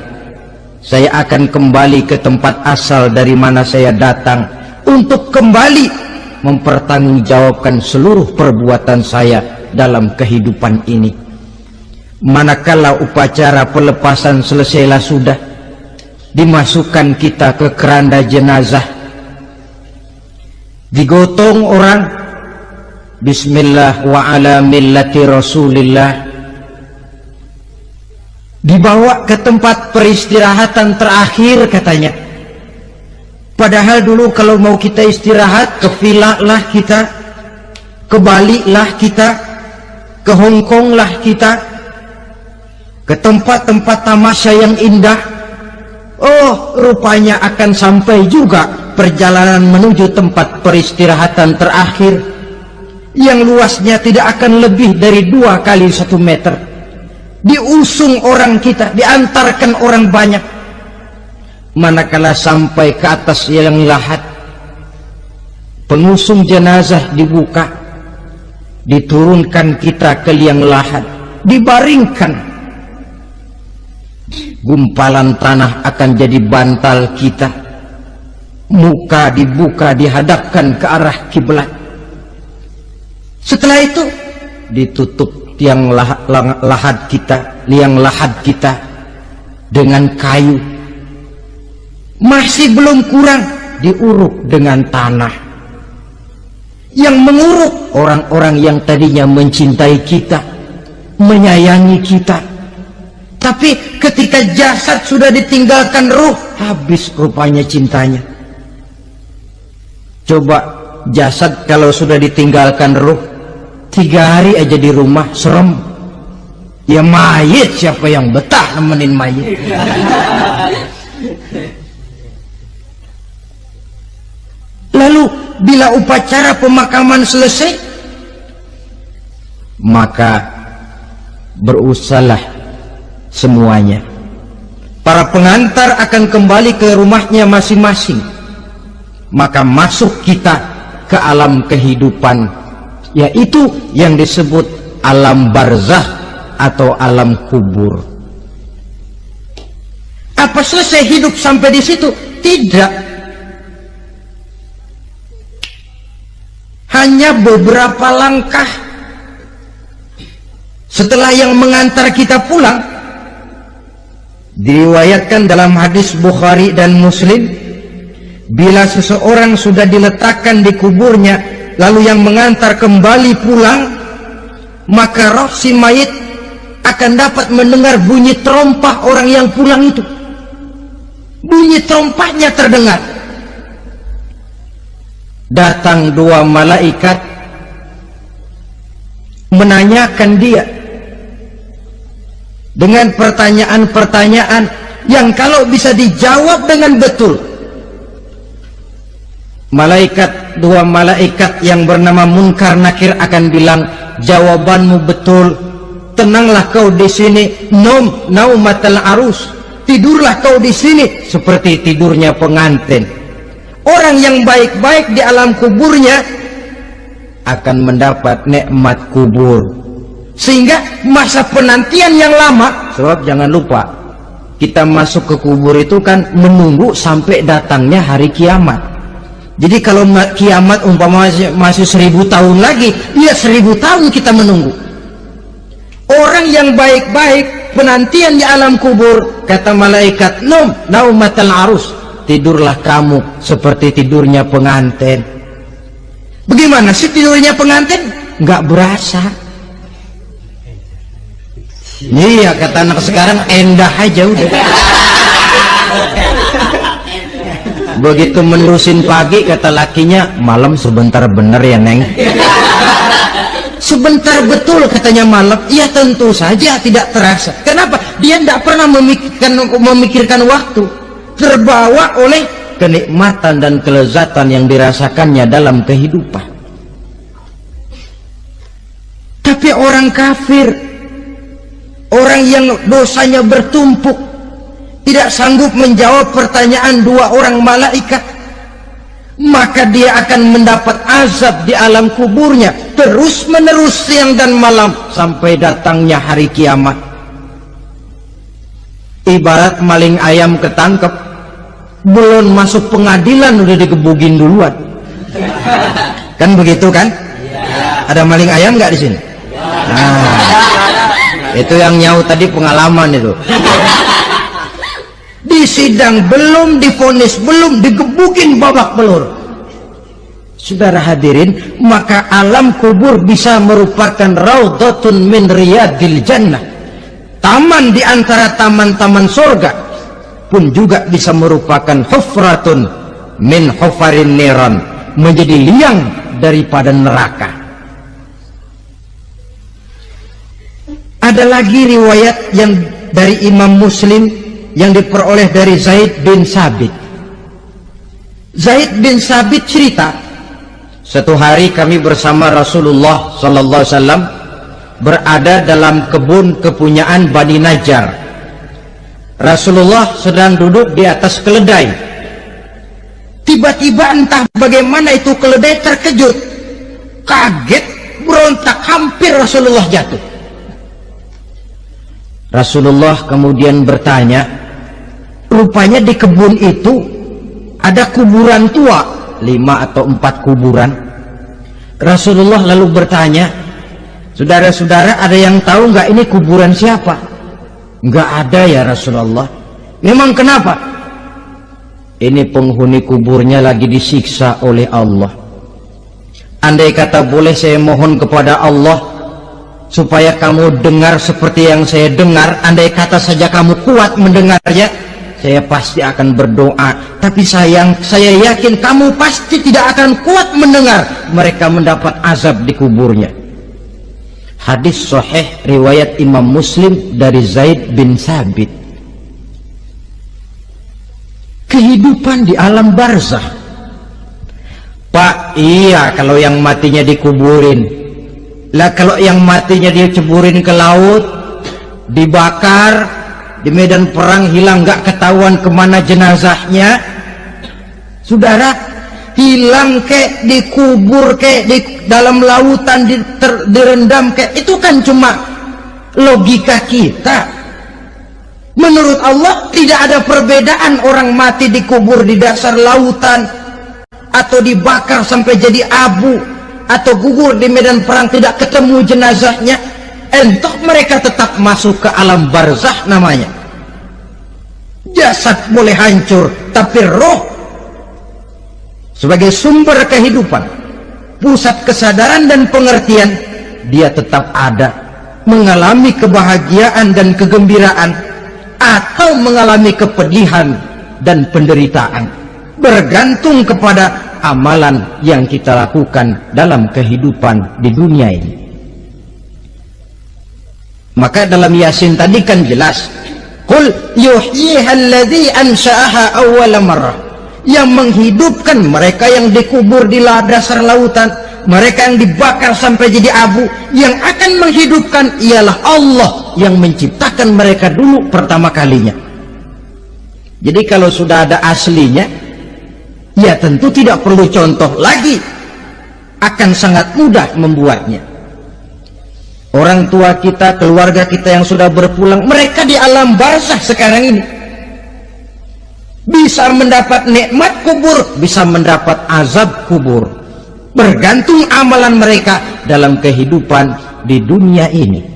Saya akan kembali ke tempat asal dari mana saya datang, untuk kembali mempertanggungjawabkan seluruh perbuatan saya dalam kehidupan ini. Manakala upacara pelepasan selesailah sudah, dimasukkan kita ke keranda jenazah, digotong orang, bismillah wa ala millati rasulillah, dibawa ke tempat peristirahatan terakhir katanya. Padahal dulu kalau mau kita istirahat, ke villa lah kita, ke Bali lah kita, ke Hong Kong lah kita, ke tempat-tempat tamasya yang indah. Oh, rupanya akan sampai juga perjalanan menuju tempat peristirahatan terakhir yang luasnya tidak akan lebih dari 2 kali 1 meter. Diusung orang kita, diantarkan orang banyak. Manakala sampai ke atas yang lahat, pengusung jenazah dibuka, diturunkan kita ke liang lahat, dibaringkan. Gumpalan tanah akan jadi bantal kita, muka dibuka dihadapkan ke arah kiblat. Setelah itu ditutup liang lahat kita dengan kayu. Masih belum kurang, diuruk dengan tanah. Yang menguruk orang-orang yang tadinya mencintai kita, menyayangi kita. Tapi ketika jasad sudah ditinggalkan ruh, habis rupanya cintanya. Coba jasad kalau sudah ditinggalkan ruh, 3 hari aja di rumah, serem. Ya mayit, siapa yang betah nemenin mayit? Lalu bila upacara pemakaman selesai, maka berusahalah semuanya. Para pengantar akan kembali ke rumahnya masing-masing. Maka masuk kita ke alam kehidupan, yaitu yang disebut alam barzakh atau alam kubur. Apa selesai hidup sampai di situ? Tidak. Hanya beberapa langkah setelah yang mengantar kita pulang, diriwayatkan dalam hadis Bukhari dan Muslim, bila seseorang sudah diletakkan di kuburnya lalu yang mengantar kembali pulang, maka roh si mayit akan dapat mendengar bunyi terompah orang yang pulang itu. Bunyi terompahnya terdengar. Datang 2 malaikat menanyakan dia dengan pertanyaan-pertanyaan yang kalau bisa dijawab dengan betul, 2 malaikat yang bernama Munkar Nakir akan bilang, jawabanmu betul, tenanglah kau di sini, naumatal arus, tidurlah kau di sini seperti tidurnya pengantin. Orang yang baik-baik di alam kuburnya akan mendapat nikmat kubur, sehingga masa penantian yang lama. Sebab jangan lupa, kita masuk ke kubur itu kan menunggu sampai datangnya hari kiamat. Jadi kalau kiamat umpama masih 1000 tahun lagi, ya 1000 tahun kita menunggu. Orang yang baik-baik penantian di alam kubur, kata malaikat, naumatal arus, tidurlah kamu seperti tidurnya pengantin. Bagaimana sih tidurnya pengantin? Nggak berasa. Iya, kata anak sekarang, endah aja udah. Begitu menerusin pagi, kata lakinya, malam sebentar bener ya Neng. Sebentar betul katanya malam. Ya tentu saja tidak terasa. Kenapa? Dia tidak pernah memikirkan waktu, terbawa oleh kenikmatan dan kelezatan yang dirasakannya dalam kehidupan. Tapi orang kafir, orang yang dosanya bertumpuk, tidak sanggup menjawab pertanyaan 2 orang malaikat, maka dia akan mendapat azab di alam kuburnya terus menerus siang dan malam sampai datangnya hari kiamat. Ibarat maling ayam ketangkep, belum masuk pengadilan udah digebugin duluan. Kan begitu kan? Ya. Ada maling ayam nggak di sini? Nah, itu yang nyaut tadi pengalaman itu. Di sidang belum divonis, belum digebukin babak belur. Saudara hadirin, maka alam kubur bisa merupakan raudhatun min riyadil jannah. Taman di antara taman-taman surga pun juga bisa merupakan hufratun min hufarin niran, menjadi liang daripada neraka. Ada lagi riwayat yang dari Imam Muslim yang diperoleh dari Zaid bin Sabit. Zaid bin Sabit cerita, suatu hari kami bersama Rasulullah sallallahu alaihi wasallam berada dalam kebun kepunyaan Bani Najjar. Rasulullah sedang duduk di atas keledai. Tiba-tiba entah bagaimana itu keledai terkejut, kaget, berontak, hampir Rasulullah jatuh. Rasulullah kemudian bertanya, rupanya di kebun itu ada kuburan tua, 5 atau 4 kuburan. Rasulullah lalu bertanya, saudara-saudara, ada yang tahu nggak ini kuburan siapa? Nggak ada ya Rasulullah. Memang kenapa? Ini penghuni kuburnya lagi disiksa oleh Allah. Andai kata boleh, saya mohon kepada Allah supaya kamu dengar seperti yang saya dengar. Andai kata saja kamu kuat mendengarnya, saya pasti akan berdoa. Tapi sayang, saya yakin kamu pasti tidak akan kuat mendengar mereka mendapat azab di kuburnya. Hadis sahih riwayat Imam Muslim dari Zaid bin Sabit. Kehidupan di alam barzah. Pak, iya kalau yang matinya dikuburin. Lah kalau yang matinya dia ceburin ke laut, dibakar, di medan perang hilang, nggak ketahuan kemana jenazahnya. Saudara, hilang kek, dikubur kek, di dalam lautan direndam kek, itu kan cuma logika kita. Menurut Allah tidak ada perbedaan orang mati dikubur di dasar lautan atau dibakar sampai jadi abu, atau gugur di medan perang tidak ketemu jenazahnya. Entah mereka tetap masuk ke alam barzah namanya. Jasad boleh hancur, tapi roh sebagai sumber kehidupan, pusat kesadaran dan pengertian, dia tetap ada, mengalami kebahagiaan dan kegembiraan atau mengalami kepedihan dan penderitaan, bergantung kepada amalan yang kita lakukan dalam kehidupan di dunia ini. Maka dalam Yasin tadi kan jelas, qul yuhyiha alladzi ansha'aha awwala marrah, yang menghidupkan mereka yang dikubur di dasar lautan, mereka yang dibakar sampai jadi abu, yang akan menghidupkan ialah Allah yang menciptakan mereka dulu pertama kalinya. Jadi kalau sudah ada aslinya, ya tentu tidak perlu contoh lagi, akan sangat mudah membuatnya. Orang tua kita, keluarga kita yang sudah berpulang, mereka di alam barzah sekarang ini bisa mendapat nikmat kubur, bisa mendapat azab kubur, bergantung amalan mereka dalam kehidupan di dunia ini.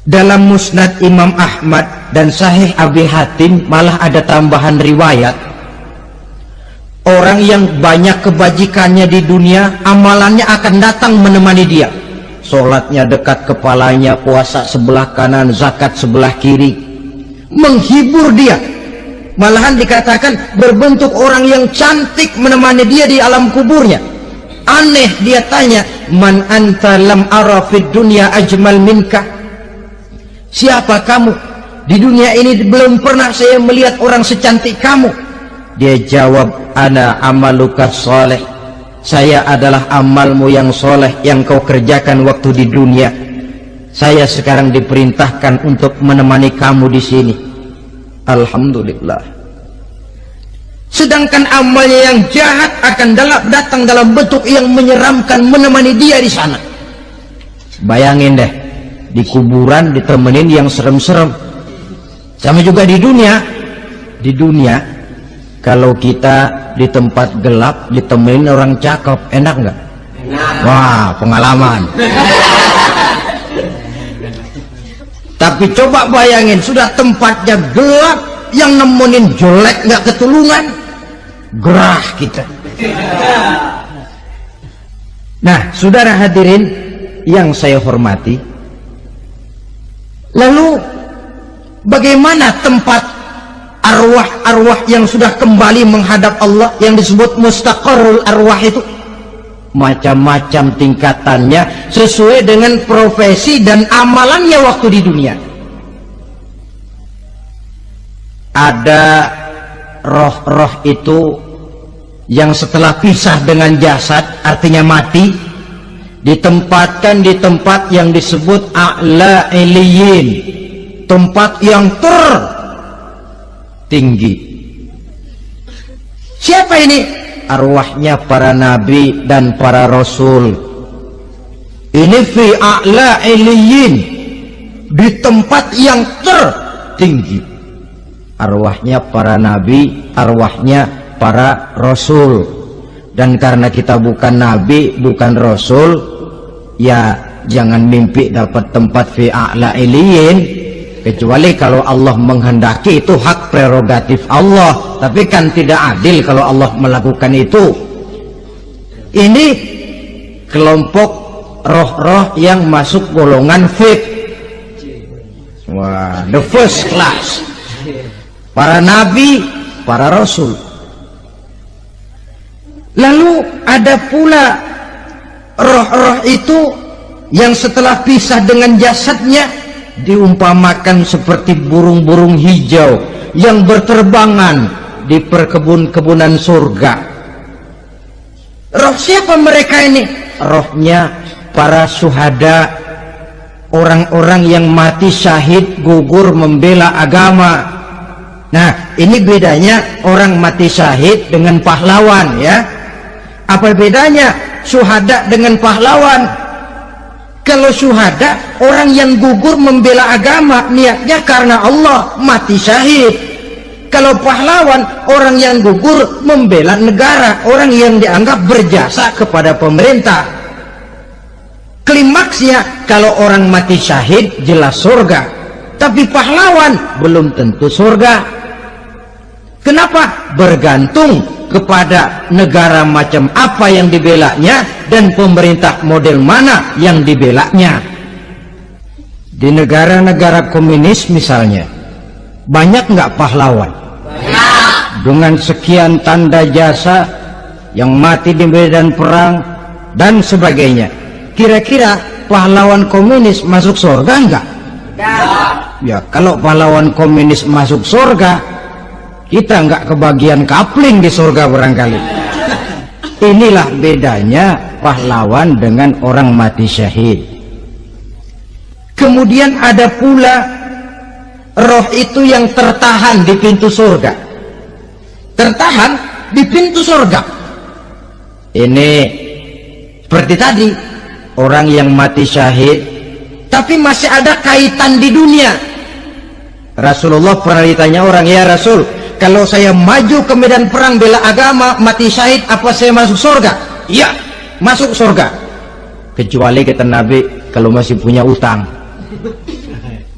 Dalam Musnad Imam Ahmad dan Sahih Abi Hatim malah ada tambahan riwayat, orang yang banyak kebajikannya di dunia, amalannya akan datang menemani dia. Sholatnya dekat kepalanya, puasa sebelah kanan, zakat sebelah kiri, menghibur dia. Malahan dikatakan berbentuk orang yang cantik menemani dia di alam kuburnya. Aneh, dia tanya, man anta lam ara fid dunya ajmal minka, siapa kamu? Di dunia ini belum pernah saya melihat orang secantik kamu. Dia jawab, ana amaluka soleh, saya adalah amalmu yang soleh yang kau kerjakan waktu di dunia. Saya sekarang diperintahkan untuk menemani kamu di sini. Alhamdulillah. Sedangkan amalnya yang jahat akan datang dalam bentuk yang menyeramkan menemani dia di sana. Bayangin deh, di kuburan ditemenin yang serem-serem. Sama juga di dunia. Di dunia Kalau kita di tempat gelap ditemenin orang cakep, enak nggak? Wah, pengalaman. Tapi coba bayangin, sudah tempatnya gelap, yang nemenin jelek nggak ketulungan, gerah kita. Nah, saudara hadirin yang saya hormati, lalu bagaimana tempat arwah-arwah yang sudah kembali menghadap Allah yang disebut mustaqarrul arwah itu? Macam-macam tingkatannya sesuai dengan profesi dan amalannya waktu di dunia. Ada roh-roh itu yang setelah pisah dengan jasad, artinya mati, ditempatkan di tempat yang disebut a'la iliyin, tempat yang tinggi. Siapa ini? Arwahnya para nabi dan para rasul. Ini fi a'la iliyin, di tempat yang tertinggi. Arwahnya para nabi, arwahnya para rasul. Dan karena kita bukan nabi, bukan rasul, ya jangan mimpi dapat tempat fi a'la iliyin, kecuali kalau Allah menghendaki. Itu hak prerogatif Allah, tapi kan tidak adil kalau Allah melakukan itu. Ini kelompok roh-roh yang masuk golongan VIP. Wah, the first class. Para nabi, para rasul. Lalu ada pula roh-roh itu yang setelah pisah dengan jasadnya diumpamakan seperti burung-burung hijau yang berterbangan di perkebun-kebunan surga. Roh siapa mereka ini? Rohnya para syuhada, orang-orang yang mati syahid gugur membela agama. Nah, ini bedanya orang mati syahid dengan pahlawan, ya. Apa bedanya syuhada dengan pahlawan? Kalau syuhada, orang yang gugur membela agama, niatnya karena Allah, mati syahid. Kalau pahlawan, orang yang gugur membela negara, orang yang dianggap berjasa kepada pemerintah. Klimaksnya, kalau orang mati syahid jelas surga, tapi pahlawan belum tentu surga. Kenapa? Bergantung kepada negara macam apa yang dibelanya dan pemerintah model mana yang dibelanya. Di negara-negara komunis misalnya, banyak nggak pahlawan? Dengan sekian tanda jasa yang mati di medan perang dan sebagainya. Kira-kira pahlawan komunis masuk surga enggak? Ya, kalau pahlawan komunis masuk surga, kita nggak kebagian kapling di surga barangkali. Inilah bedanya pahlawan dengan orang mati syahid. Kemudian ada pula roh itu yang tertahan di pintu surga. Tertahan di pintu surga. Ini seperti tadi, orang yang mati syahid tapi masih ada kaitan di dunia. Rasulullah pernah ditanya orang, ya Rasul, kalau saya maju ke medan perang bela agama, mati syahid, apa saya masuk surga? Iya, masuk surga. Kecuali kata Nabi, kalau masih punya utang.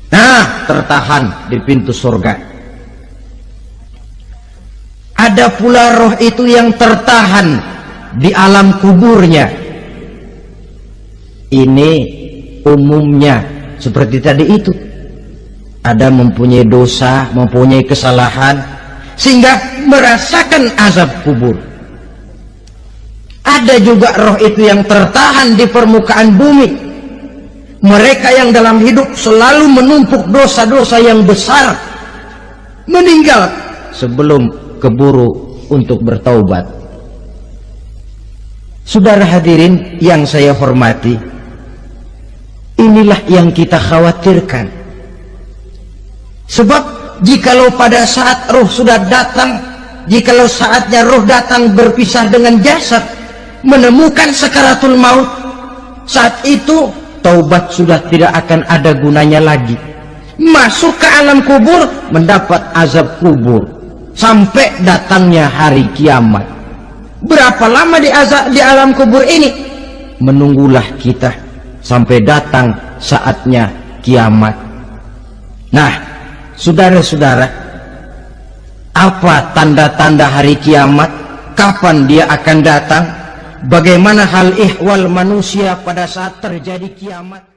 Nah, tertahan di pintu surga. Ada pula roh itu yang tertahan di alam kuburnya. Ini umumnya seperti tadi itu. Ada mempunyai dosa, mempunyai kesalahan, sehingga merasakan azab kubur. Ada juga roh itu yang tertahan di permukaan bumi. Mereka yang dalam hidup selalu menumpuk dosa-dosa yang besar, meninggal sebelum keburu untuk bertaubat. Saudara hadirin yang saya hormati, inilah yang kita khawatirkan. Sebab jikalau pada saat roh sudah datang, jikalau saatnya roh datang berpisah dengan jasad, menemukan sakaratul maut, saat itu taubat sudah tidak akan ada gunanya lagi. Masuk ke alam kubur, mendapat azab kubur. sampai datangnya hari kiamat. Berapa lama di alam kubur ini? Menunggulah kita sampai datang saatnya kiamat. Nah, saudara-saudara, apa tanda-tanda hari kiamat? Kapan dia akan datang? Bagaimana hal ihwal manusia pada saat terjadi kiamat?